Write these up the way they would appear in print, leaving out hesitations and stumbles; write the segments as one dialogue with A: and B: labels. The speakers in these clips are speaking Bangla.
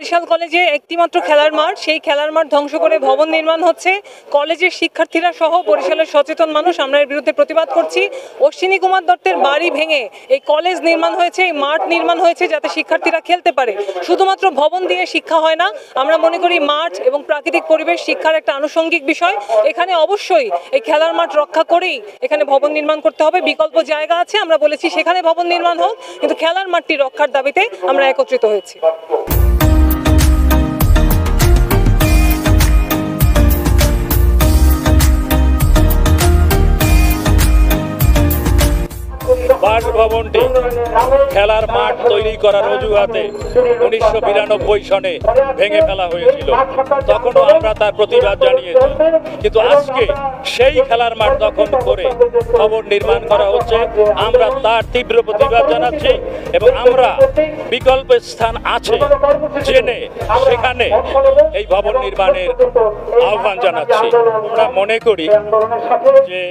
A: বরিশাল কলেজে একটিমাত্র খেলার মাঠ, সেই খেলার মাঠ ধ্বংস করে ভবন নির্মাণ হচ্ছে। কলেজের শিক্ষার্থীরা সহ বরিশালের সচেতন মানুষ আমরা এর বিরুদ্ধে প্রতিবাদ করছি। অশ্বিনী কুমার দত্তের বাড়ি ভেঙে এই কলেজ নির্মাণ হয়েছে, এই মাঠ নির্মাণ হয়েছে যাতে শিক্ষার্থীরা খেলতে পারে। শুধুমাত্র ভবন দিয়ে শিক্ষা হয় না, আমরা মনে করি মাঠ এবং প্রাকৃতিক পরিবেশ শিক্ষার একটা আনুষঙ্গিক বিষয়। এখানে অবশ্যই এই খেলার মাঠ রক্ষা করেই এখানে ভবন নির্মাণ করতে হবে। বিকল্প জায়গা আছে, আমরা বলেছি সেখানে ভবন নির্মাণ হোক, কিন্তু খেলার মাঠটি রক্ষার দাবিতে আমরা একত্রিত হয়েছি।
B: বাসভবনটি খেলার মাঠ তৈরি করার অজুহাতে 1992 সনে ভেঙে ফেলা হয়েছিল। তখনও আমরা তার প্রতিবাদ জানিয়েছি, কিন্তু আজকে সেই খেলার মাঠ দখল করে ভবন নির্মাণ করা হচ্ছে। আমরা তার তীব্র প্রতিবাদ জানাচ্ছি এবং আমরা বিকল্প স্থান আছে জেনে সেখানে এই ভবন নির্মাণের আহ্বান জানাচ্ছি। আমরা মনে করি যে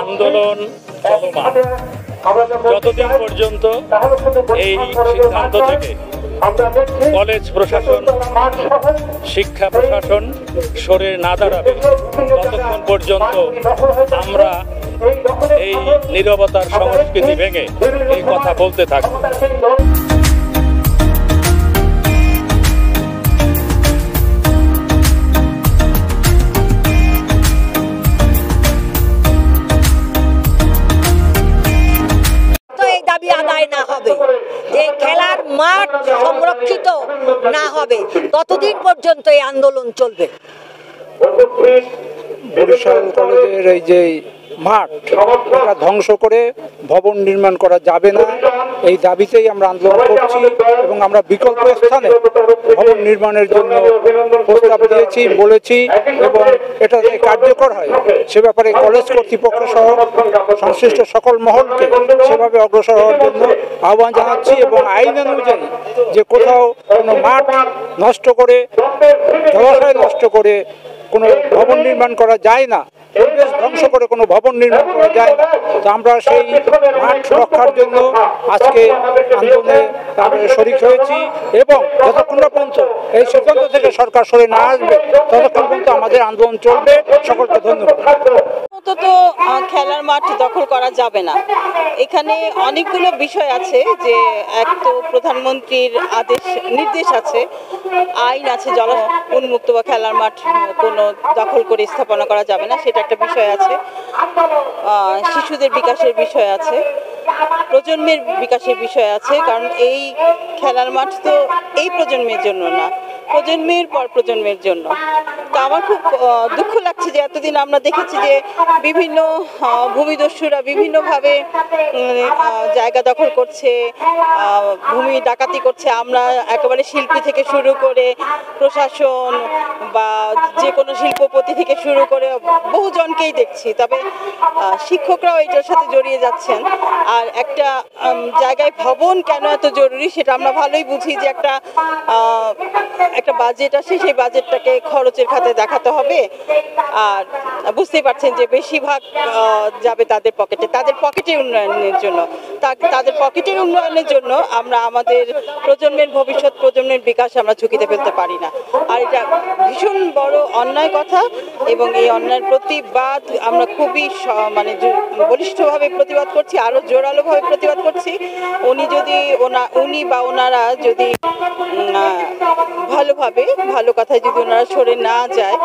B: আন্দোলন চলমান যতদিন পর্যন্ত এই সিদ্ধান্ত থেকে কলেজ প্রশাসন, শিক্ষা প্রশাসন সরে না দাঁড়াবে ততক্ষণ পর্যন্ত আমরা এই নীরবতার সংস্কৃতি ভেঙে এই কথা বলতে থাকব।
C: দাবি আদায় না হবে, যে খেলার মাঠ সংরক্ষিত না হবে ততদিন পর্যন্ত এই আন্দোলন চলবে।
D: বরিশাল কলেজের এই যে মাঠ, এটা ধ্বংস করে ভবন নির্মাণ করা যাবে না, এই দাবিতেই আমরা আন্দোলন করছি এবং আমরা বিকল্প স্থানে ভবন নির্মাণের জন্য প্রস্তাব দিয়েছি, বলেছি এবং এটা যে কার্যকর হয় সে ব্যাপারে কলেজ কর্তৃপক্ষ সহ সংশ্লিষ্ট সকল মহলকে সেভাবে অগ্রসর হওয়ার জন্য আহ্বান জানাচ্ছি। এবং আইন অনুযায়ী যে কোথাও কোনো মাঠ নষ্ট করে, জলাশয় নষ্ট করে কোনো ভবন নির্মাণ করা যায় না, পরিবেশ ধ্বংস করে কোনো ভবন নির্মাণ করা যায় না। তো আমরা সেই মাঠ রক্ষার জন্য আজকে আন্দোলনে শরিক হয়েছি এবং যতক্ষণ পর্যন্ত এই সিদ্ধান্ত থেকে সরকার সরে না আসবে ততক্ষণ পর্যন্ত আমাদের আন্দোলন চলবে। সকলকে ধন্যবাদ।
E: তো খেলার মাঠ দখল করা যাবে না, এখানে অনেকগুলো বিষয় আছে। যে এক তো প্রধানমন্ত্রীর নির্দেশ আছে, আইন আছে, জল উন্মুক্ত বা খেলার মাঠ কোনো দখল করে স্থাপনা করা যাবে না, সেটা একটা বিষয় আছে। শিশুদের বিকাশের বিষয় আছে, প্রজন্মের বিকাশের বিষয় আছে। কারণ এই খেলার মাঠ তো এই প্রজন্মের জন্য না, প্রজন্মের পর প্রজন্মের জন্য। তো আমার খুব দুঃখ লাগছে যে এতদিন আমরা দেখেছি যে বিভিন্ন ভূমিদস্যুরা বিভিন্নভাবে জায়গা দখল করছে, ভূমি ডাকাতি করছে। আমরা একেবারে শিল্পী থেকে শুরু করে প্রশাসন বা যে কোনো শিল্পপতি থেকে শুরু করে বহুজনকেই দেখছি, তবে শিক্ষকরাও এটার সাথে জড়িয়ে যাচ্ছেন। আর একটা জায়গায় ভবন কেন এত জরুরি সেটা আমরা ভালোই বুঝি, যে একটা বাজেট আসে, সেই বাজেটটাকে খরচের খাতে দেখাতে হবে। আর বুঝতেই পারছেন যে বেশিরভাগ যাবে তাদের পকেটের উন্নয়নের জন্য। তাদের পকেটের উন্নয়নের জন্য আমরা আমাদের প্রজন্মের ভবিষ্যৎ, প্রজন্মের বিকাশ আমরা ঝুঁকিতে ফেলতে পারি না। আর এটা ভীষণ বড় অন্যায় কথা এবং এই অন্যায়ের প্রতিবাদ আমরা খুবই বলিষ্ঠভাবে প্রতিবাদ করছি, আরও জোরালোভাবে প্রতিবাদ করছি। উনি বা ওনারা যদি ভালো কথায় যদি ওনারা সরে না যায়,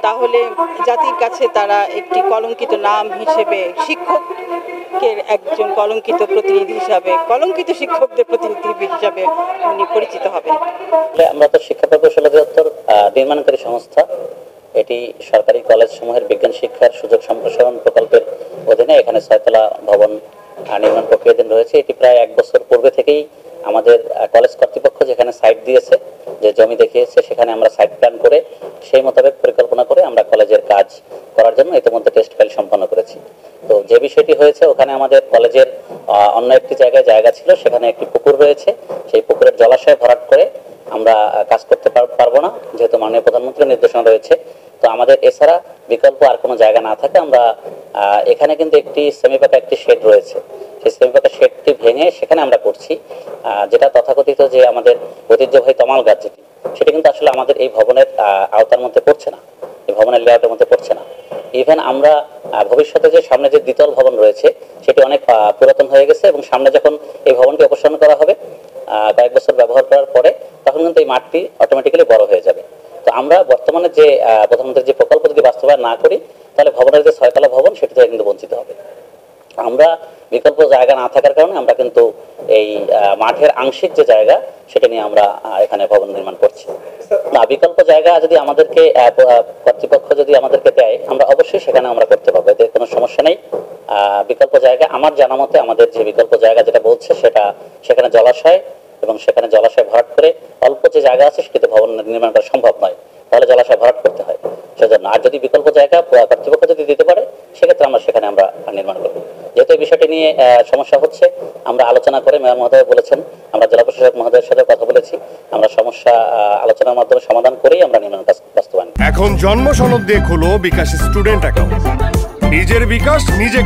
E: তাহলে জাতির কাছে তারা একটি কলঙ্কিত নাম হিসেবে, শিক্ষকের একজন কলঙ্কিত প্রতিনিধি হিসাবে, কলঙ্কিত শিক্ষকদের প্রতিনিধি হিসাবে উনি পরিচিত হবেন।
F: আমরা তো শিক্ষা প্রকৌশল অধিদপ্তর নির্মাণকারী সংস্থা। এটি সরকারি কলেজ সমূহের বিজ্ঞান শিক্ষার সুযোগ সম্প্রসারণ প্রকল্পের অধীনে এখানে 6 তলা ভবন নির্মাণ প্রক্রিয়াধীন রয়েছে। এটি প্রায় 1 বছর পূর্বে থেকেই আমাদের কলেজ কর্তৃপক্ষ যেখানে সাইট দিয়েছে, যে জমি দেখিয়েছে, সেখানে আমরা সাইট প্ল্যান করে সেই মোতাবেক পরিকল্পনা করে আমরা কলেজের কাজ করার জন্য ইতিমধ্যে টেস্ট ফাইল সম্পন্ন করেছি। তো যে বিষয়টি হয়েছে, ওখানে আমাদের কলেজের অন্য একটি জায়গা ছিল, সেখানে একটি পুকুর রয়েছে। সেই পুকুরের জলাশয় ভরাট করে আমরা কাজ করতে পারবো না, যেহেতু মাননীয় প্রধানমন্ত্রীর নির্দেশনা রয়েছে, তো আমাদের এছাড়া বিকল্প আর কোনো জায়গা না থাকে আমরা এখানে কিন্তু একটি সেমিপাকা একটি শেড রয়েছে, সেই সেমিপাকা শেডটি ভেঙে সেখানে আমরা করছি, যেটা তথাকথিত যে আমাদের ঐতিহ্যবাহী তমাল গাছ যেটি, সেটি কিন্তু আসলে আমাদের এই ভবনের আওতার মধ্যে পড়ছে না, এই ভবনের লেআউটের মধ্যে পড়ছে না। ইভেন আমরা ভবিষ্যতে যে সামনে যে দ্বিতল ভবন রয়েছে সেটি অনেক পুরাতন হয়ে গেছে, এবং সামনে যখন এই ভবনটি অপসারণ করা হবে কয়েক বছর ব্যবহার করার পরে, তখন কিন্তু এই মাঠটি অটোমেটিক্যালি বড় হয়ে যাবে। তো আমরা বর্তমানে যে প্রধানমন্ত্রীর যে প্রকল্প যদি বাস্তবায়ন না করি, তাহলে ভবনের যে 6 তলা ভবন সেটি থেকে কিন্তু বঞ্চিত হবে। আমরা বিকল্প জায়গা না থাকার কারণে আমরা কিন্তু এই মাঠের আংশিক যে জায়গা সেটা নিয়ে আমরা এখানে ভবন নির্মাণ করছি। না, বিকল্প জায়গা যদি আমাদেরকে কর্তৃপক্ষ যদি আমাদেরকে দেয়, আমরা অবশ্যই সেখানে আমরা করতে পারবো, এতে কোনো সমস্যা নেই। বিকল্প জায়গা আমার জানা মতে আমাদের যে বিকল্প জায়গা যেটা বলছে সেটা সেখানে জলাশয়, এবং সেখানে জলাশয় ভরাট করে অল্প যে জায়গা আছে সেটিতে ভবন নির্মাণ করা সম্ভব নয়, তাহলে জলাশয় ভরাট করতে হয় সেজন্য। আর যদি বিকল্প জায়গা কর্তৃপক্ষ যদি দিতে পারে, সেক্ষেত্রে আমরা সেখানে আমরা নির্মাণ করব। যেহেতু এই বিষয়টি নিয়ে সমস্যা হচ্ছে, আমরা আলোচনা করে মেয়র মহোদয় বলেছেন, আমরা জেলা প্রশাসক মহোদয়ের সাথে কথা বলেছি, আমরা সমস্যা আলোচনার মাধ্যমে সমাধান করেই আমরা নির্মাণ কাজ বাস্তবায়ন।
G: এখন জন্ম সনদ দিয়ে খোলো বিকাশ স্টুডেন্ট অ্যাকাউন্ট, নিজের বিকাশ নিজে।